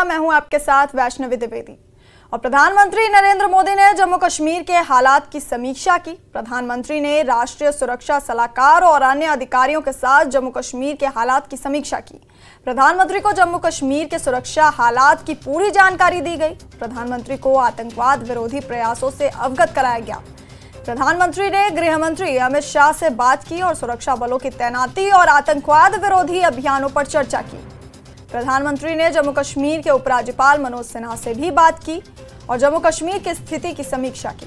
मैं हूं आपके साथ वैष्णवी द्विवेदी। और प्रधानमंत्री नरेंद्र मोदी ने जम्मू कश्मीर के हालात की समीक्षा की। प्रधानमंत्री ने राष्ट्रीय सुरक्षा सलाहकार और अन्य अधिकारियों के साथ जम्मू कश्मीर के हालात की समीक्षा की। प्रधानमंत्री को जम्मू कश्मीर के सुरक्षा हालात की पूरी जानकारी दी गई। प्रधानमंत्री को आतंकवाद विरोधी प्रयासों से अवगत कराया गया। प्रधानमंत्री ने गृह मंत्री अमित शाह से बात की और सुरक्षा बलों की तैनाती और आतंकवाद विरोधी अभियानों पर चर्चा की। प्रधानमंत्री ने जम्मू कश्मीर के उपराज्यपाल मनोज सिन्हा से भी बात की और जम्मू कश्मीर की स्थिति की समीक्षा की।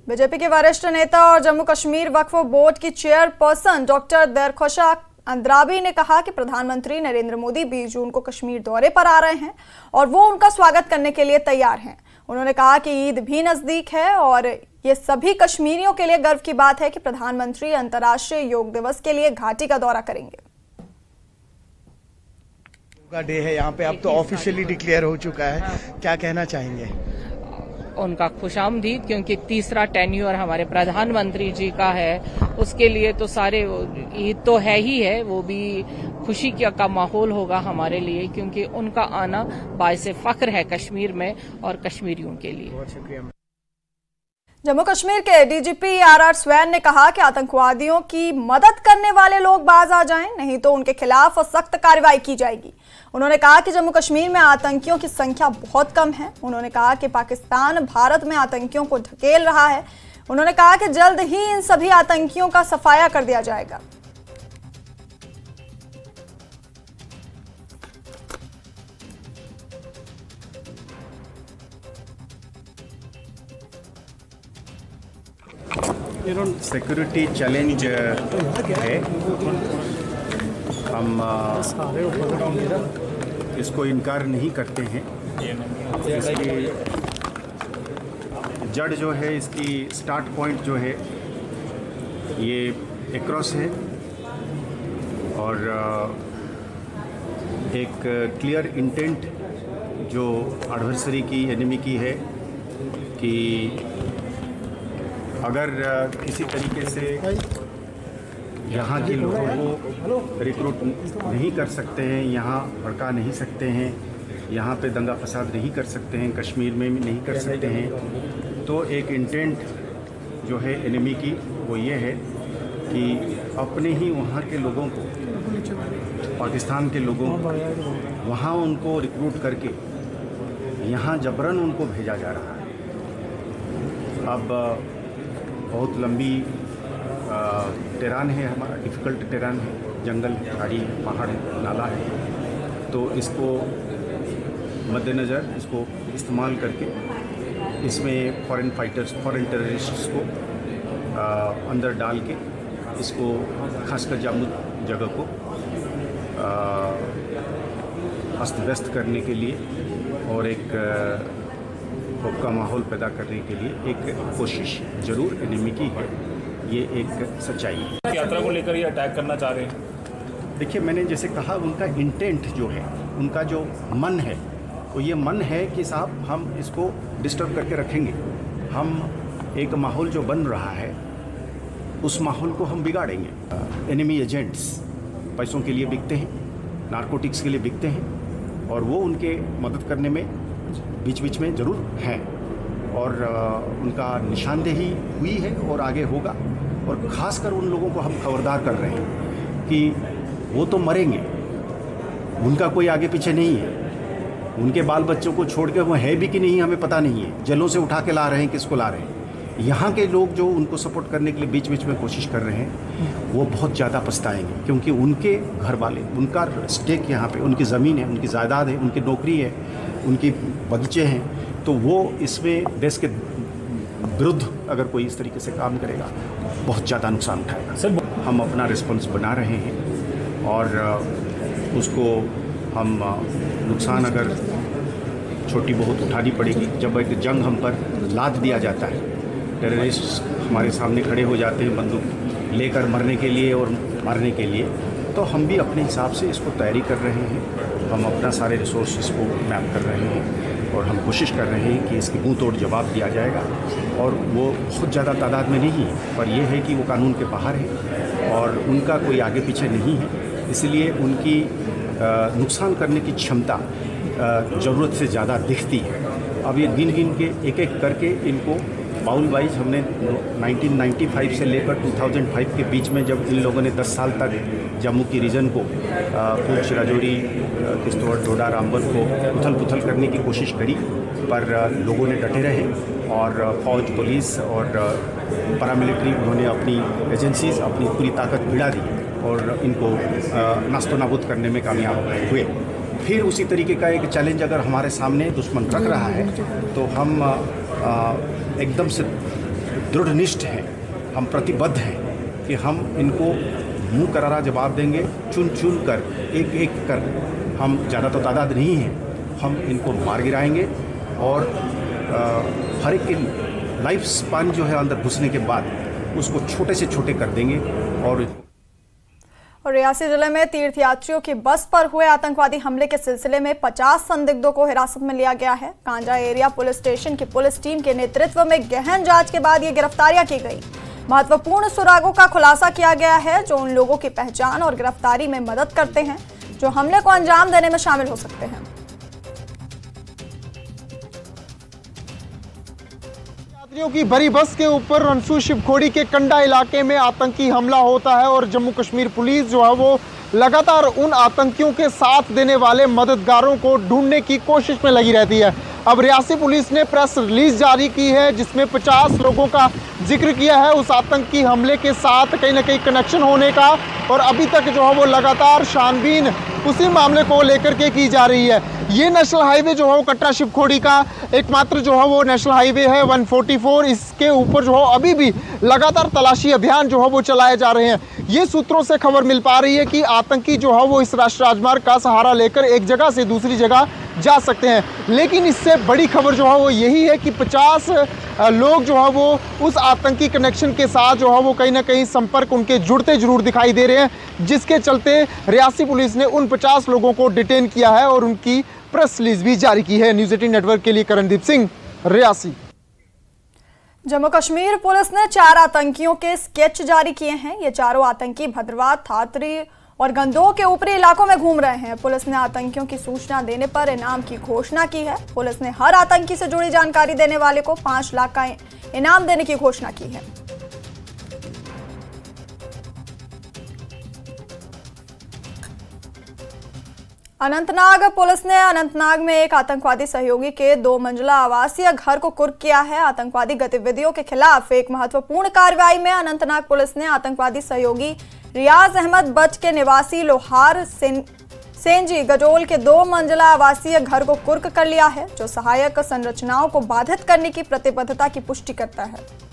बीजेपी के वरिष्ठ नेता और जम्मू कश्मीर वक्फ बोर्ड की चेयरपर्सन डॉक्टर दरख्वशा अंद्राबी ने कहा कि प्रधानमंत्री नरेंद्र मोदी 20 जून को कश्मीर दौरे पर आ रहे हैं और वो उनका स्वागत करने के लिए तैयार हैं। उन्होंने कहा कि ईद भी नजदीक है और ये सभी कश्मीरियों के लिए गर्व की बात है कि प्रधानमंत्री अंतर्राष्ट्रीय योग दिवस के लिए घाटी का दौरा करेंगे। योगा डे है यहाँ पे, अब तो ऑफिशियली डिक्लेयर हो चुका है, क्या कहना चाहेंगे? उनका खुशामदीद, क्योंकि तीसरा टेन्योर हमारे प्रधानमंत्री जी का है, उसके लिए तो सारे ईद तो है ही है, वो भी खुशी का माहौल होगा हमारे लिए, क्योंकि उनका आना बाइसे फख्र है कश्मीर में और कश्मीरियों के लिए। बहुत शुक्रिया। जम्मू कश्मीर के डीजीपी आर स्वैन ने कहा कि आतंकवादियों की मदद करने वाले लोग बाज आ जाएं, नहीं तो उनके खिलाफ सख्त कार्रवाई की जाएगी। उन्होंने कहा कि जम्मू कश्मीर में आतंकियों की संख्या बहुत कम है। उन्होंने कहा कि पाकिस्तान भारत में आतंकियों को ढकेल रहा है। उन्होंने कहा कि जल्द ही इन सभी आतंकियों का सफाया कर दिया जाएगा। सिक्योरिटी चैलेंज है, हम इसको इनकार नहीं करते हैं। इसकी जड़ जो है, इसकी स्टार्ट पॉइंट जो है ये एक्रॉस है और एक क्लियर इंटेंट जो एडवर्सरी की, एनिमी की है कि अगर किसी तरीके से यहाँ के लोगों को रिक्रूट नहीं कर सकते हैं, यहाँ भड़का नहीं सकते हैं, यहाँ पे दंगा फसाद नहीं कर सकते हैं, कश्मीर में भी नहीं कर सकते हैं, तो एक इंटेंट जो है एनिमी की वो ये है कि अपने ही वहाँ के लोगों को, पाकिस्तान के लोगों को वहाँ उनको रिक्रूट करके यहाँ जबरन उनको भेजा जा रहा है। अब बहुत लंबी टेरान है हमारा, डिफ़िकल्ट टेरान है, जंगल, झाड़ी, पहाड़, नाला है, तो इसको मद्देनज़र इसको इस्तेमाल करके इसमें फॉरेन फाइटर्स, फॉरेन टेररिस्ट्स को अंदर डाल के इसको खासकर जम्मू जगह को अस्त व्यस्त करने के लिए और एक खौफ का माहौल पैदा करने के लिए एक कोशिश जरूर एनिमी की है। ये एक सच्चाई है। यात्रा को लेकर ये अटैक करना चाह रहे हैं। देखिए, मैंने जैसे कहा, उनका इंटेंट जो है, उनका जो मन है, तो ये मन है कि साहब हम इसको डिस्टर्ब करके रखेंगे। हम एक माहौल जो बन रहा है उस माहौल को हम बिगाड़ेंगे। एनिमी एजेंट्स पैसों के लिए बिकते हैं, नारकोटिक्स के लिए बिकते हैं और वो उनके मदद करने में बीच बीच में ज़रूर हैं और उनका निशानदेही हुई है और आगे होगा। और ख़ासकर उन लोगों को हम खबरदार कर रहे हैं कि वो तो मरेंगे, उनका कोई आगे पीछे नहीं है, उनके बाल बच्चों को छोड़ के वो है भी कि नहीं हमें पता नहीं है, जलों से उठा के ला रहे हैं, किसको ला रहे हैं। यहाँ के लोग जो उनको सपोर्ट करने के लिए बीच बीच में कोशिश कर रहे हैं वो बहुत ज़्यादा पछताएंगे, क्योंकि उनके घर वाले, उनका स्टेक यहाँ पे, उनकी ज़मीन है, उनकी जायदाद है, उनकी नौकरी है, उनकी बगीचे हैं, तो वो इसमें देश के विरुद्ध अगर कोई इस तरीके से काम करेगा बहुत ज़्यादा नुकसान उठाएगा। सर, हम अपना रिस्पॉन्स बना रहे हैं और उसको हम नुकसान अगर छोटी बहुत उठानी पड़ेगी। जब एक जंग हम पर लाद दिया जाता है, टेररिस्ट हमारे सामने खड़े हो जाते हैं बंदूक लेकर मरने के लिए और मारने के लिए, तो हम भी अपने हिसाब से इसको तैयारी कर रहे हैं। हम अपना सारे रिसोर्सेज को मैप कर रहे हैं और हम कोशिश कर रहे हैं कि इसकी मुँह तोड़ जवाब दिया जाएगा। और वो बहुत ज़्यादा तादाद में नहीं है, पर यह है कि वो कानून के बाहर है और उनका कोई आगे पीछे नहीं है, इसलिए उनकी नुकसान करने की क्षमता ज़रूरत से ज़्यादा दिखती है। अब ये गिन गिन के एक एक करके इनको बाउल वाइज हमने 1995 से लेकर 2005 के बीच में, जब इन लोगों ने 10 साल तक जम्मू की रीजन को पुंछ, राजौरी, किश्तवाड़, डोडा, रामबन को उथल पुथल करने की कोशिश करी, पर लोगों ने डटे रहे और फौज, पुलिस और पैरामिलिट्री, उन्होंने अपनी एजेंसीज अपनी पूरी ताकत भिड़ा दी और इनको नास्तो नाबूद करने में कामयाब हुए। फिर उसी तरीके का एक चैलेंज अगर हमारे सामने दुश्मन रख रहा है तो हम एकदम से दृढ़निष्ठ हैं, हम प्रतिबद्ध हैं कि हम इनको मुंह करारा जवाब देंगे, चुन चुन कर, एक एक कर। हम ज़्यादा तो तादाद नहीं हैं, हम इनको मार गिराएंगे और हर एक की लाइफ स्पान जो है अंदर घुसने के बाद उसको छोटे से छोटे कर देंगे। और रियासी जिले में तीर्थयात्रियों की बस पर हुए आतंकवादी हमले के सिलसिले में 50 संदिग्धों को हिरासत में लिया गया है। कांजा एरिया पुलिस स्टेशन की पुलिस टीम के नेतृत्व में गहन जांच के बाद ये गिरफ्तारियां की गई। महत्वपूर्ण सुरागों का खुलासा किया गया है जो उन लोगों की पहचान और गिरफ्तारी में मदद करते हैं जो हमले को अंजाम देने में शामिल हो सकते हैं। यात्रियों की भरी बस के ऊपर रनसू शिवखोड़ी के कंडा इलाके में आतंकी हमला होता है और जम्मू कश्मीर पुलिस जो है वो लगातार उन आतंकियों के साथ देने वाले मददगारों को ढूंढने की कोशिश में लगी रहती है। अब रियासी पुलिस ने प्रेस रिलीज जारी की है जिसमें 50 लोगों का जिक्र किया है उस आतंकी हमले के साथ कहीं ना कहीं कनेक्शन होने का, और अभी तक जो है वो लगातार छानबीन उसी मामले को लेकर के की जा रही है। ये नेशनल हाईवे जो है वो कटरा शिवखोड़ी का एकमात्र जो है वो नेशनल हाईवे है 144। इसके ऊपर जो है अभी भी लगातार तलाशी अभियान जो है वो चलाए जा रहे हैं। ये सूत्रों से खबर मिल पा रही है कि आतंकी जो है वो इस राष्ट्रीय राजमार्ग का सहारा लेकर एक जगह से दूसरी जगह जा सकते हैं, लेकिन इससे बड़ी खबर जो है वो यही है कि 50 लोग जो है वो उस आतंकी कनेक्शन के साथ जो है वो कहीं ना कहीं संपर्क उनके जुड़ते जरूर दिखाई दे रहे हैं, जिसके चलते रियासी पुलिस ने उन 50 लोगों को डिटेन किया है और उनकी प्रेस रिलीज भी जारी की है। न्यूज़ 18 नेटवर्क के लिए करणदीप सिंह, रियासी। जम्मू कश्मीर पुलिस ने 4 आतंकियों के स्केच जारी किए हैं। ये चारों आतंकी भद्रवाह, थातरी और गंदोह के ऊपरी इलाकों में घूम रहे हैं। पुलिस ने आतंकियों की सूचना देने पर इनाम की घोषणा की है। पुलिस ने हर आतंकी से जुड़ी जानकारी देने वाले को 5 लाख का इनाम देने की घोषणा की है। अनंतनाग पुलिस ने अनंतनाग में एक आतंकवादी सहयोगी के 2 मंजिला आवासीय घर को कुर्क किया है। आतंकवादी गतिविधियों के खिलाफ एक महत्वपूर्ण कार्रवाई में अनंतनाग पुलिस ने आतंकवादी सहयोगी रियाज अहमद बट के निवासी लोहार सेंजी गजोल के 2 मंजिला आवासीय घर को कुर्क कर लिया है, जो सहायक संरचनाओं को बाधित करने की प्रतिबद्धता की पुष्टि करता है।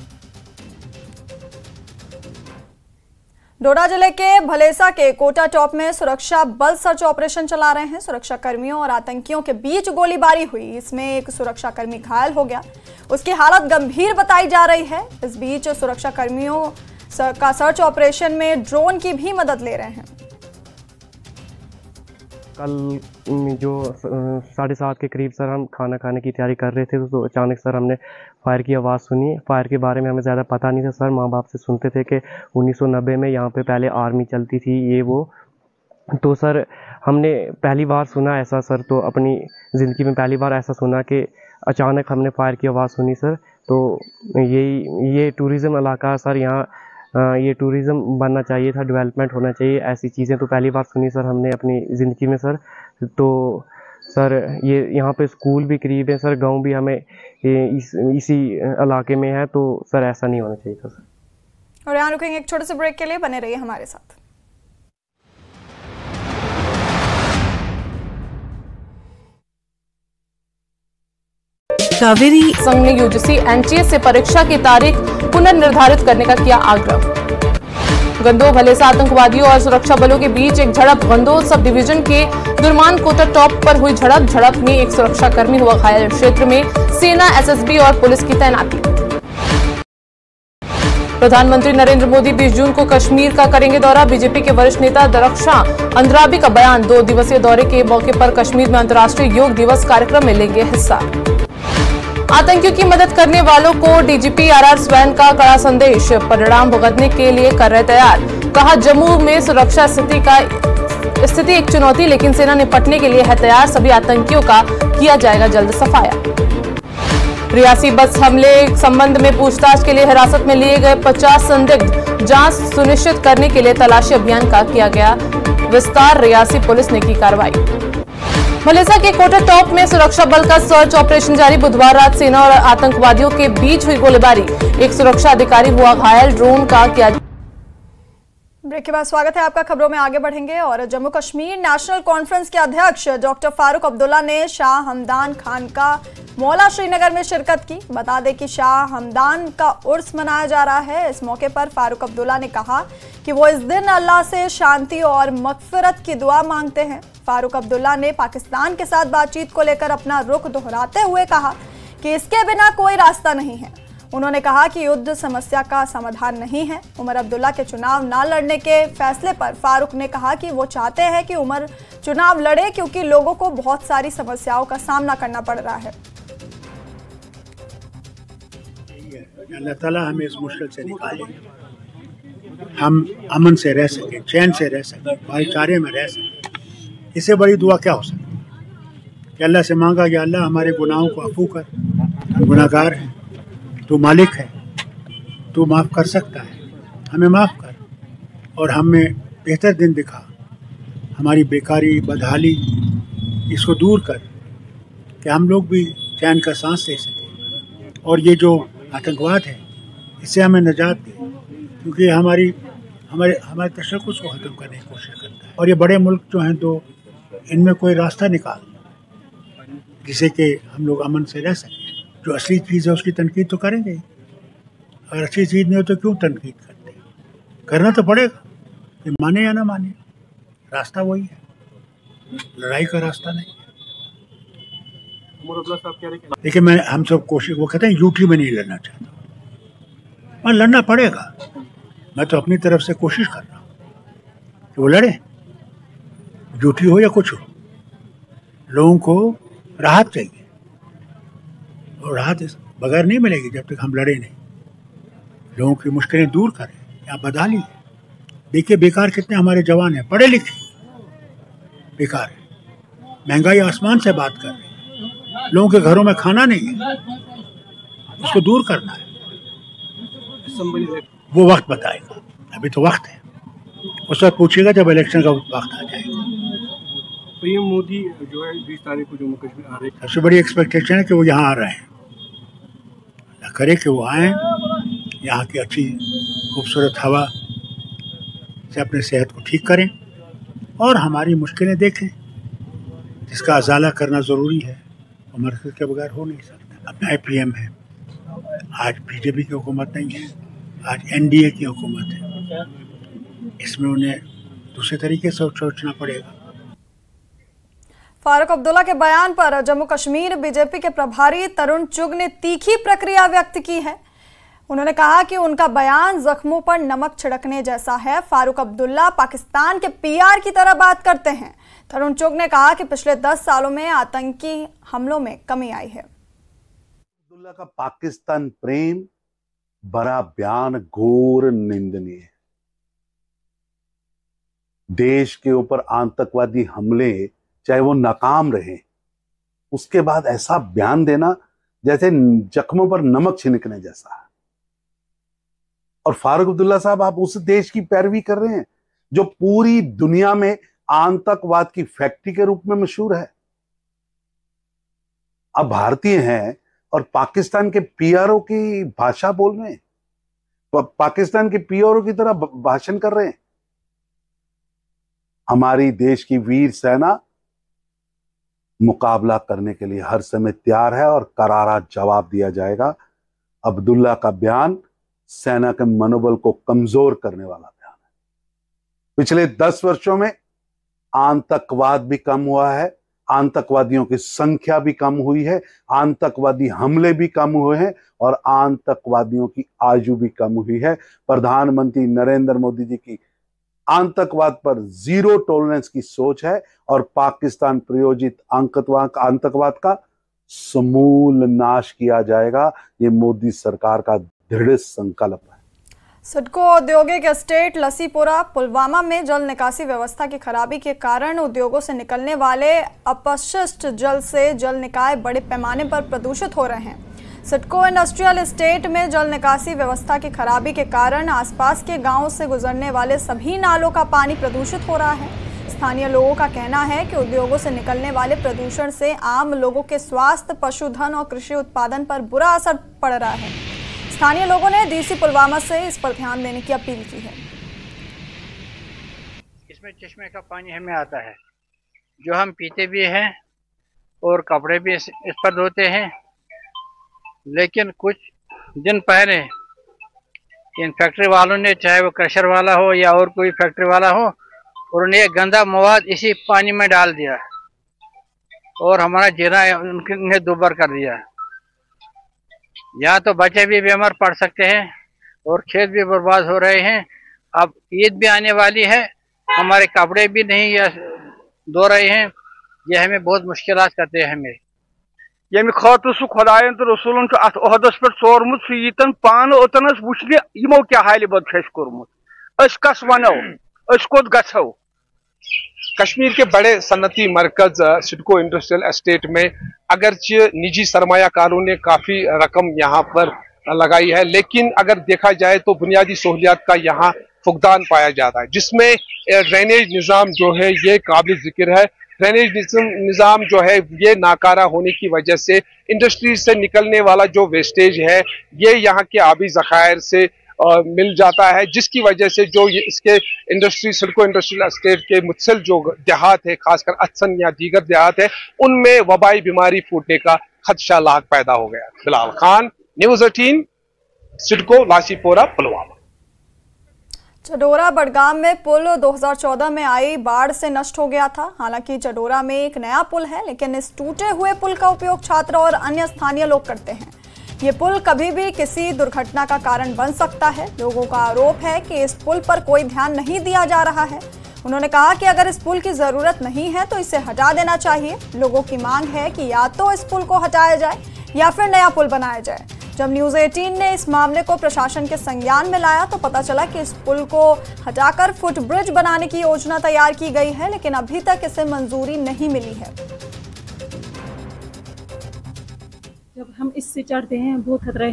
डोडा जिले के भलेसा के कोटा टॉप में सुरक्षा बल सर्च ऑपरेशन चला रहे हैं। सुरक्षा कर्मियों और आतंकियों के बीच गोलीबारी हुई, इसमें एक सुरक्षा कर्मी घायल हो गया, उसकी हालत गंभीर बताई जा रही है। इस बीच सुरक्षा कर्मियों का सर्च ऑपरेशन में ड्रोन की भी मदद ले रहे हैं। कल जो 7:30 के करीब सर हम खाना खाने की तैयारी कर रहे थे तो अचानक सर हमने फायर की आवाज़ सुनी। फायर के बारे में हमें ज़्यादा पता नहीं था सर, माँ बाप से सुनते थे कि 1990 में यहाँ पे पहले आर्मी चलती थी ये वो, तो सर हमने पहली बार सुना ऐसा सर, तो अपनी ज़िंदगी में पहली बार ऐसा सुना कि अचानक हमने फायर की आवाज़ सुनी सर। तो ये टूरिज़म इलाका सर, यहाँ ये टूरिज़्म बनना चाहिए था, डेवलपमेंट होना चाहिए, ऐसी चीज़ें तो पहली बार सुनी सर हमने अपनी ज़िंदगी में सर। तो सर ये यहाँ पे स्कूल भी करीब है सर, गांव भी हमें इसी इलाके में है, तो सर ऐसा नहीं होना चाहिए था सर। और यहाँ रुकेंगे एक छोटे से ब्रेक के लिए, बने रहिए हमारे साथ। कावेरी संघ ने यूजीसी एनटीए से परीक्षा की तारीख पुनर्निर्धारित करने का किया आग्रह। गंदोह भलेसा आतंकवादियों और सुरक्षा बलों के बीच एक झड़प। गंदोह सब डिवीजन के दुरमान कोटा टॉप पर हुई झड़प में एक सुरक्षा कर्मी हुआ घायल। क्षेत्र में सेना, एसएसबी और पुलिस की तैनाती। प्रधानमंत्री नरेंद्र मोदी 20 जून को कश्मीर का करेंगे दौरा। बीजेपी के वरिष्ठ नेता दरख्शां अंद्राबी का बयान। 2 दिवसीय दौरे के मौके पर कश्मीर में अंतर्राष्ट्रीय योग दिवस कार्यक्रम में लेंगे हिस्सा। आतंकियों की मदद करने वालों को डीजीपी आरआर स्वैन का कड़ा संदेश, परिणाम भुगतने के लिए कर रहे तैयार। कहा, जम्मू में सुरक्षा स्थिति एक चुनौती, लेकिन सेना निपटने के लिए है तैयार। सभी आतंकियों का किया जाएगा जल्द सफाया। रियासी बस हमले संबंध में पूछताछ के लिए हिरासत में लिए गए 50 संदिग्ध, जांच सुनिश्चित करने के लिए तलाशी अभियान का किया गया विस्तार। रियासी पुलिस ने की कार्रवाई। मलेसा के कोटा टॉप में सुरक्षा बल का सर्च ऑपरेशन जारी। बुधवार रात सेना और आतंकवादियों के बीच हुई गोलीबारी, एक सुरक्षा अधिकारी हुआ घायल। ड्रोन का किया। ब्रेक के बाद स्वागत है आपका। खबरों में आगे बढ़ेंगे और जम्मू कश्मीर नेशनल कॉन्फ्रेंस के अध्यक्ष डॉक्टर फारूक अब्दुल्ला ने शाह हमदान खान का मौला श्रीनगर में शिरकत की। बता दें कि शाह हमदान का उर्स मनाया जा रहा है। इस मौके पर फारूक अब्दुल्ला ने कहा कि वो इस दिन अल्लाह से शांति और मगफिरत की दुआ मांगते हैं। फारूक अब्दुल्ला ने पाकिस्तान के साथ बातचीत को लेकर अपना रुख दोहराते हुए कहा कि इसके बिना कोई रास्ता नहीं है। उन्होंने कहा कि युद्ध समस्या का समाधान नहीं है। उमर अब्दुल्ला के चुनाव न लड़ने के फैसले पर फारूक ने कहा कि वो चाहते हैं कि उमर चुनाव लड़े, क्योंकि लोगों को बहुत सारी समस्याओं का सामना करना पड़ रहा है। अल्लाह ताला हमें इस मुश्किल से निकाले, हम अमन से रह सकें, चैन से रह सकें, भाईचारे में रह सकें। इससे बड़ी दुआ क्या हो सकती कि अल्लाह से मांगा कि अल्लाह हमारे गुनाहों को अफू कर, हम गुनाहगार हैं, तू मालिक है, तू माफ़ कर सकता है, हमें माफ़ कर और हमें बेहतर दिन दिखा, हमारी बेकारी बदहाली इसको दूर कर कि हम लोग भी चैन का सांस ले सकें और ये जो आतंकवाद है इससे हमें निजात दे, क्योंकि हमारे तशक्कुस को ख़त्म करने की कोशिश करता है। और ये बड़े मुल्क जो हैं तो इनमें कोई रास्ता निकाल जिससे कि हम लोग अमन से रह सकें। जो असली चीज़ है उसकी तनकीद तो करेंगे, अगर अच्छी चीज़ नहीं हो तो क्यों तनकीद करते हैं? करना तो पड़ेगा, कि माने या ना माने, रास्ता वही है, लड़ाई का रास्ता नहीं है। देखिए हम सब कोशिश, वो कहते हैं यूटी में नहीं लड़ना चाहता, मैं लड़ना पड़ेगा। मैं तो अपनी तरफ से कोशिश कर रहा हूँ कि वो लड़े, यूटी हो या कुछ हो, लोगों को राहत चाहिए और राहत बगैर नहीं मिलेगी जब तक हम लड़े नहीं। लोगों की मुश्किलें दूर करें, यहाँ बदहाली है। देखिए बेकार कितने हमारे जवान हैं, पढ़े लिखे, बेकार है, महंगाई आसमान से बात कर रहे हैं, लोगों के घरों में खाना नहीं है, उसको दूर करना है। वो वक्त बताएगा, अभी तो वक्त है, उस वक्त पूछिएगा जब इलेक्शन का वक्त आ जाएगा। पीएम मोदी जो है 20 तारीख को जम्मू कश्मीर आ रहे हैं, सबसे बड़ी एक्सपेक्टेशन है कि वो यहाँ आ रहे हैं। अल्लाह करे कि वो आएँ, यहाँ की अच्छी खूबसूरत हवा से अपने सेहत को ठीक करें और हमारी मुश्किलें देखें, जिसका अजाला करना ज़रूरी है, और मरकज़ के बगैर हो नहीं सकता। अब नए पीएम है, आज बीजेपी की हुकूमत नहीं है, आज एनडीए की हुकूमत है, इसमें उन्हें दूसरे तरीके से सोचना पड़ेगा। फारूक अब्दुल्ला के बयान पर जम्मू कश्मीर बीजेपी के प्रभारी तरुण चुग ने तीखी प्रतिक्रिया व्यक्त की है। उन्होंने कहा कि उनका बयान जख्मों पर नमक छिड़कने जैसा है। फारूक अब्दुल्ला पाकिस्तान के पीआर की तरह बात करते हैं। तरुण चुग ने कहा कि पिछले 10 सालों में आतंकी हमलों में कमी आई है। अब्दुल्ला का पाकिस्तान प्रेम बड़ा बयान घोर निंदनीय है। देश के ऊपर आतंकवादी हमले चाहे वो नाकाम रहे, उसके बाद ऐसा बयान देना जैसे जख्मों पर नमक छिड़कने जैसा है। और फारूक अब्दुल्ला साहब, आप उस देश की पैरवी कर रहे हैं जो पूरी दुनिया में आतंकवाद की फैक्ट्री के रूप में मशहूर है। आप भारतीय हैं और पाकिस्तान के पीआरओ की भाषा बोल रहे हैं, पाकिस्तान के पीआरओ की तरह भाषण कर रहे हैं। हमारी देश की वीर सेना मुकाबला करने के लिए हर समय तैयार है और करारा जवाब दिया जाएगा। अब्दुल्ला का बयान सेना के मनोबल को कमजोर करने वाला बयान है। पिछले 10 वर्षों में आतंकवाद भी कम हुआ है, आतंकवादियों की संख्या भी कम हुई है, आतंकवादी हमले भी कम हुए हैं और आतंकवादियों की आयु भी कम हुई है। प्रधानमंत्री नरेंद्र मोदी जी की आतंकवाद पर जीरो टॉलरेंस की सोच है और पाकिस्तान प्रायोजित आतंकवाद का समूल नाश किया जाएगा। ये मोदी सरकार का दृढ़ संकल्प है। सिडको औद्योगिक एस्टेट लसीपुरा पुलवामा में जल निकासी व्यवस्था की खराबी के कारण उद्योगों से निकलने वाले अपशिष्ट जल से जल निकाय बड़े पैमाने पर प्रदूषित हो रहे हैं। सिडको इंडस्ट्रियल एस्टेट में जल निकासी व्यवस्था की खराबी के कारण आसपास के गांवों से गुजरने वाले सभी नालों का पानी प्रदूषित हो रहा है। स्थानीय लोगों का कहना है कि उद्योगों से निकलने वाले प्रदूषण से आम लोगों के स्वास्थ्य, पशुधन और कृषि उत्पादन पर बुरा असर पड़ रहा है। स्थानीय लोगों ने डीसी पुलवामा से इस पर ध्यान देने की अपील की है। इसमें चश्मे का पानी हमें आता है जो हम पीते भी हैं और कपड़े भी इस पर धोते हैं, लेकिन कुछ दिन पहले इन फैक्ट्री वालों ने, चाहे वो क्रशर वाला हो या और कोई फैक्ट्री वाला हो, उन्होंने एक गंदा मवाद इसी पानी में डाल दिया और हमारा जीना उन्होंने दुबर कर दिया। यहाँ तो बच्चे भी बीमार पड़ सकते हैं और खेत भी बर्बाद हो रहे हैं। अब ईद भी आने वाली है, हमारे कपड़े भी नहीं धो रहे हैं। ये हमें बहुत मुश्किलात करते हैं। हमें यमि खतर सह खुदायन तो रसूलन अत ओहदस पे चोरमुत सह यीतन पान ओतनस वुचने यमो क्या हाल बद कोर्मुत, अस कस वनो, अस कोत गछो। कश्मीर के बड़े सन्नती मरकज सिडको इंडस्ट्रियल एस्टेट में अगरचे निजी सरमायाकारों ने काफी रकम यहाँ पर लगाई है, लेकिन अगर देखा जाए तो बुनियादी सहूलियात का यहाँ फुकदान पाया जाता है, जिसमें ड्रेनेज निज़ाम जो है ये काबिल जिक्र है। ड्रेनेज निज़ाम जो है ये नाकारा होने की वजह से इंडस्ट्री से निकलने वाला जो वेस्टेज है ये यहाँ के आबी ज़खायर से मिल जाता है, जिसकी वजह से जो इसके इंडस्ट्री सिडको इंडस्ट्रियल एस्टेट के मुतसिल जो देहात है, खासकर अचसन या दीगर देहात है, उनमें वबाई बीमारी फूटने का खदशा लाक पैदा हो गया। बिलाल खान, न्यूज़ 18, सिडको लासीपोरा पुलवामा। चडोरा बडगाम में पुल 2014 में आई बाढ़ से नष्ट हो गया था। हालांकि चडोरा में एक नया पुल है, लेकिन इस टूटे हुए पुल का उपयोग छात्र और अन्य स्थानीय लोग करते हैं। ये पुल कभी भी किसी दुर्घटना का कारण बन सकता है। लोगों का आरोप है कि इस पुल पर कोई ध्यान नहीं दिया जा रहा है। उन्होंने कहा कि अगर इस पुल की जरूरत नहीं है तो इसे हटा देना चाहिए। लोगों की मांग है कि या तो इस पुल को हटाया जाए या फिर नया पुल बनाया जाए। जब न्यूज़ 18 ने इस मामले को प्रशासन के संज्ञान में लाया तो पता चला कि इस पुल को हटाकर फुटब्रिज बनाने की योजना तैयार की गई है, लेकिन अभी तक इसे मंजूरी नहीं मिली है। जब हम इससे चढ़ते हैं बहुत खतरा है।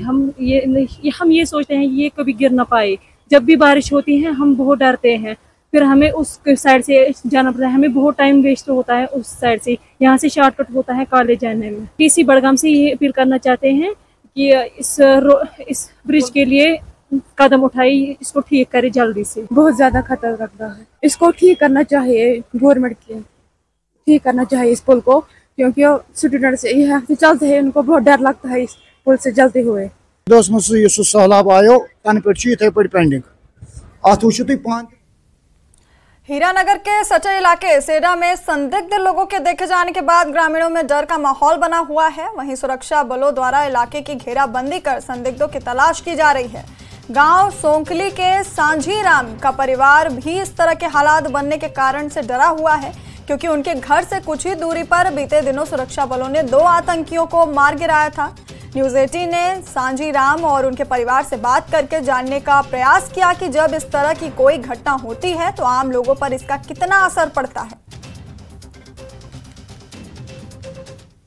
हम ये सोचते हैं ये कभी गिर ना पाए। जब भी बारिश होती है हम बहुत डरते हैं, फिर हमें उस साइड से जाना पड़ता है। हमें बहुत टाइम वेस्ट होता है उस साइड से। यहाँ से शॉर्टकट होता है कॉलेज जाने में। डीसी बडगाम से ये अपील करना चाहते हैं कि इस ब्रिज के लिए कदम उठाई, इसको ठीक करे जल्दी से। बहुत ज्यादा खतरा लगता है, इसको ठीक करना चाहिए। गवर्नमेंट के ठीक करना चाहिए इस पुल को, क्योंकि स्टूडेंट से यहाँ से चलते हैं, उनको बहुत डर लगता है इस पुल से चलते हुए। सहलाब आयो तन पे पेंडिंग अत वो हीरानगर के सटर इलाके सेडा में संदिग्ध लोगों के देखे जाने के बाद ग्रामीणों में डर का माहौल बना हुआ है। वहीं सुरक्षा बलों द्वारा इलाके की घेराबंदी कर संदिग्धों की तलाश की जा रही है। गांव सोंकली के सांझीराम का परिवार भी इस तरह के हालात बनने के कारण से डरा हुआ है, क्योंकि उनके घर से कुछ ही दूरी पर बीते दिनों सुरक्षा बलों ने 2 आतंकियों को मार गिराया था। न्यूज़ 18 ने सांझीराम और उनके परिवार से बात करके जानने का प्रयास किया कि जब इस तरह की कोई घटना होती है तो आम लोगों पर इसका कितना असर पड़ता है।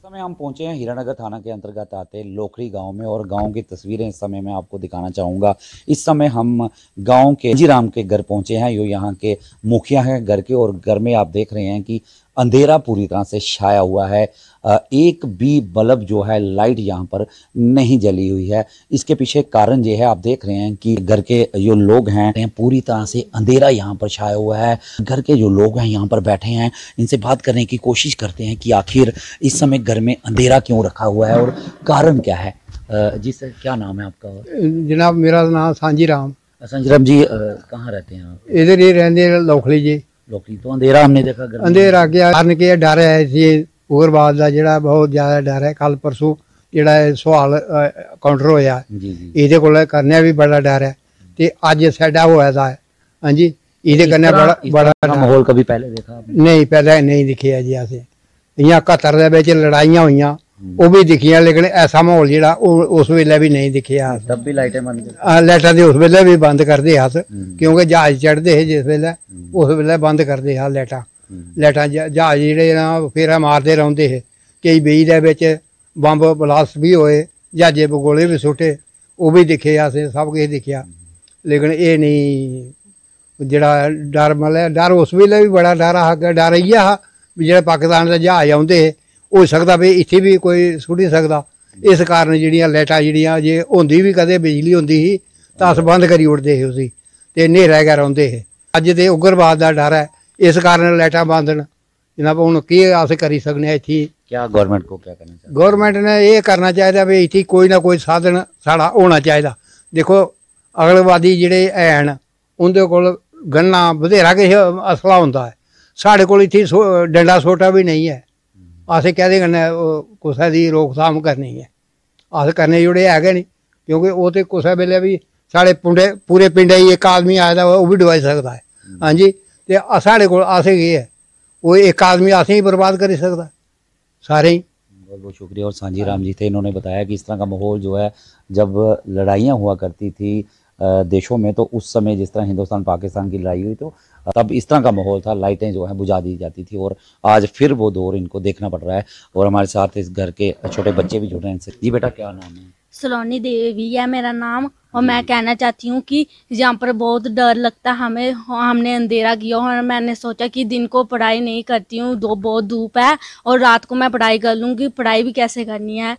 समय हम पहुंचे हैं हीरानगर थाना के अंतर्गत आते लोखड़ी गांव में, और गांव की तस्वीरें इस समय मैं आपको दिखाना चाहूँगा। इस समय हम गांव के सांझीराम के घर पहुंचे हैं। यो यहाँ के मुखिया हैं घर के, और घर में आप देख रहे हैं कि अंधेरा पूरी तरह से छाया हुआ है। एक भी बल्ब जो है लाइट यहाँ पर नहीं जली हुई है। इसके पीछे कारण ये है, आप देख रहे हैं कि घर के जो लोग हैं पूरी तरह से अंधेरा यहाँ पर छाया हुआ है। घर के जो लोग हैं यहाँ पर बैठे हैं, इनसे बात करने की कोशिश करते हैं कि आखिर इस समय घर में अंधेरा क्यों रखा हुआ है और कारण क्या है। जी सर, क्या नाम है आपका? जनाब मेरा नाम सांझीराम। सांझीराम जी कहाँ रहते हैं आप? इधर ही रहते लोखली जी। लोखली तो अंधेरा हमने देखा, अंधेरा क्या कारण के डर है उग्रवाद का जिहड़ा बहुत ज्यादा डर है। कल परसों जिहड़ा सवाल काउंटर होया इहदे कोल करने भी बड़ा डर है, ते अज साडा होया दा है। हां जी, इहदे कन्नै बड़ा माहौल कभी पहले देखा? नहीं, पहले नहीं दिखे जी। असें इयां 71 दे विच लड़ाइयां होईयां, वो भी दिखियां, लेकिन ऐसा माहौल जेड़ा उस वेले भी नहीं दिखिया। तब भी लाइटें बंद, लाइटां ते उस वेले भी बंद करदे अस, क्योंकि जहाज चढ़दे हे जिस वेले उस वेले बंद करदे हा लाइटां। जहाज जेड़े ना फेरा मारदे रौंदे हे, केई बेई दे विच बंब ब्लास्ट भी होए, जहाजे पर गोले भी सुट्टे, वो भी दिखे असें, सब किश दिखिया। लेकिन ये नहीं जेड़ा डर, मतलब डर उस वेले भी बड़ा डर हा। डर इ'यै हा भी जेह्ड़े पाकिस्तान दे जहाज औंदे हे, हो सकदा भी इत्थे भी कोई सुट्टी सकदा। इस कारण जेह्ड़ियां लाइटां जेह्ड़ियां जे होंदी भी कदें बिजली होंदी ही तां अस बंद करी ओड़दे हे उसी, ते न्हेरा गै रौंदे हे। अज्ज ते उग्रवाद दा डर है, इस कारण लाइटां बंद न। जनाब हुण केह् अस करी सकने इत्थै? क्या गवर्नमेंट को क्या करना चाहिए? गवर्नमेंट ने ये करना चाहिए भी इत्थै कोई ना कोई साधन साढ़ा होना चाहिए। देखो अगलवादी जेह्ड़े हैन उं'दे कोल गन्ना बथेरा किश असला होंदा है, साढ़े कोल इत्थै डंडा सोटा भी नहीं है। असें कैह्दे कन्नै कुसै दी रोकथाम करनी है? अस करने जोड़े है गै नहीं, क्योंकि ओह् ते कुसै बेल्लै भी साढ़े पूरे पिंडे च इक आदमी आए दा ओह् भी डुआई सकदा है। हाँ जी, ते साढ़े कोल असें केह् है? वो एक आदमी असें ही बर्बाद करी सकदा सारे ही। बहुत बहुत शुक्रिया। और सांझी राम जी थे, इन्होंने बताया कि इस तरह का माहौल जो है, जब लड़ाइयाँ हुआ करती थी देशों में, तो उस समय जिस तरह हिंदुस्तान पाकिस्तान की लड़ाई हुई तो तब इस तरह का माहौल था, लाइटें जो है बुझा दी जाती थी, और आज फिर वो दौर इनको देखना पड़ रहा है। और हमारे साथ इस घर के छोटे बच्चे भी जुड़ रहे हैं। जी बेटा, क्या नाम है? सलोनी देवी है मेरा नाम, और मैं कहना चाहती हूँ कि यहाँ पर बहुत डर लगता है हमें। हमने अंधेरा किया और मैंने सोचा कि दिन को पढ़ाई नहीं करती हूँ, बहुत धूप है, और रात को मैं पढ़ाई कर लूँगी, पढ़ाई भी कैसे करनी है।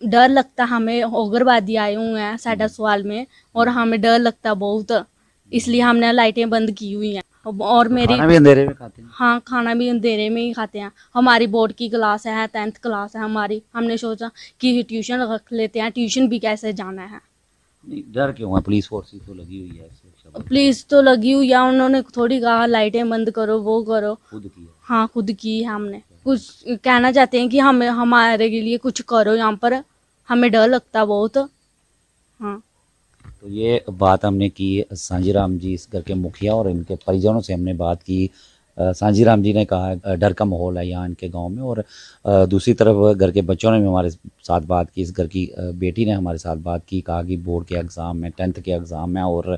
डर लगता हमें, उग्रवादी आए हुए हैं साडा सवाल में, और हमें डर लगता बहुत, इसलिए हमने लाइटें बंद की हुई हैं। और मेरी खाना भी अंधेरे में खाते हैं? हाँ, खाना भी अंधेरे में ही खाते हैं। हमारी बोर्ड की क्लास है, 10th क्लास है हमारी। हमने सोचा कि ट्यूशन रख लेते हैं, ट्यूशन भी कैसे जाना है। डर क्यों है? पुलिस फोर्स तो लगी हुई है, पुलिस तो लगी हुई है, उन्होंने थोड़ी कहा लाइटें बंद करो, वो करो। खुद की? हाँ, खुद की है। हमने कुछ कहना चाहते हैं कि हमें हमारे के लिए कुछ करो यहाँ पर, हमें डर लगता बहुत। हाँ, तो ये बात हमने की सांझी राम जी, इस घर के मुखिया, और इनके परिजनों से हमने बात की। सांझी राम जी ने कहा डर का माहौल है यहाँ इनके गांव में, और दूसरी तरफ घर के बच्चों ने भी हमारे साथ बात की। इस घर की बेटी ने हमारे साथ बात की, कहा कि बोर्ड के एग्ज़ाम है, 10th के एग्ज़ाम है, और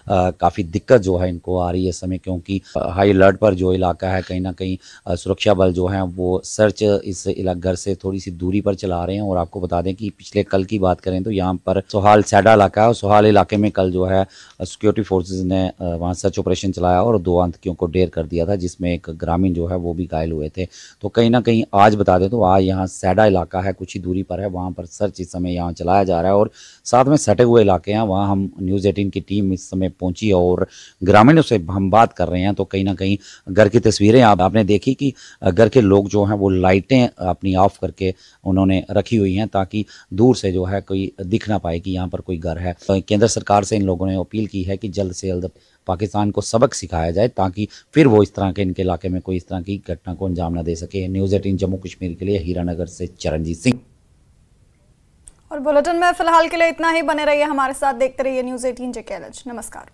काफ़ी दिक्कत जो है इनको आ रही है इस समय, क्योंकि हाई अलर्ट पर जो इलाका है, कहीं ना कहीं सुरक्षा बल जो है वो सर्च इस घर से थोड़ी सी दूरी पर चला रहे हैं। और आपको बता दें कि पिछले कल की बात करें तो यहाँ पर सोहाल सैडा इलाका है, और सोहाल इलाके में कल जो है सिक्योरिटी फोर्सेज ने वहाँ सर्च ऑपरेशन चलाया और 2 आतंकियों को ढेर कर दिया था, जिसमें एक ग्रामीण जो है वो भी घायल हुए थे। तो कहीं ना कहीं आज बता दें तो आज यहाँ सैडा इलाका है, कुछ ही दूरी पर है, वहाँ पर सर्च इस समय यहाँ चलाया जा रहा है, और साथ में सटे हुए इलाके हैं, वहाँ हम न्यूज़ 18 की टीम इस समय पहुंची है और ग्रामीणों से हम बात कर रहे हैं। तो कहीं ना कहीं घर की तस्वीरें आपने देखी कि घर के लोग जो हैं वो लाइटें अपनी ऑफ करके उन्होंने रखी हुई हैं, ताकि दूर से जो है कोई दिख ना पाए कि यहाँ पर कोई घर है। तो केंद्र सरकार से इन लोगों ने अपील की है कि जल्द से जल्द पाकिस्तान को सबक सिखाया जाए, ताकि फिर वो इस तरह के इनके इलाके में कोई इस तरह की घटना को अंजाम न दे सके। न्यूज़ 18 जम्मू कश्मीर के लिए हीरानगर से चरणजीत सिंह। और बुलेटिन में फिलहाल के लिए इतना ही। बने रहिए हमारे साथ, देखते रहिए न्यूज़ 18 JKLH। नमस्कार।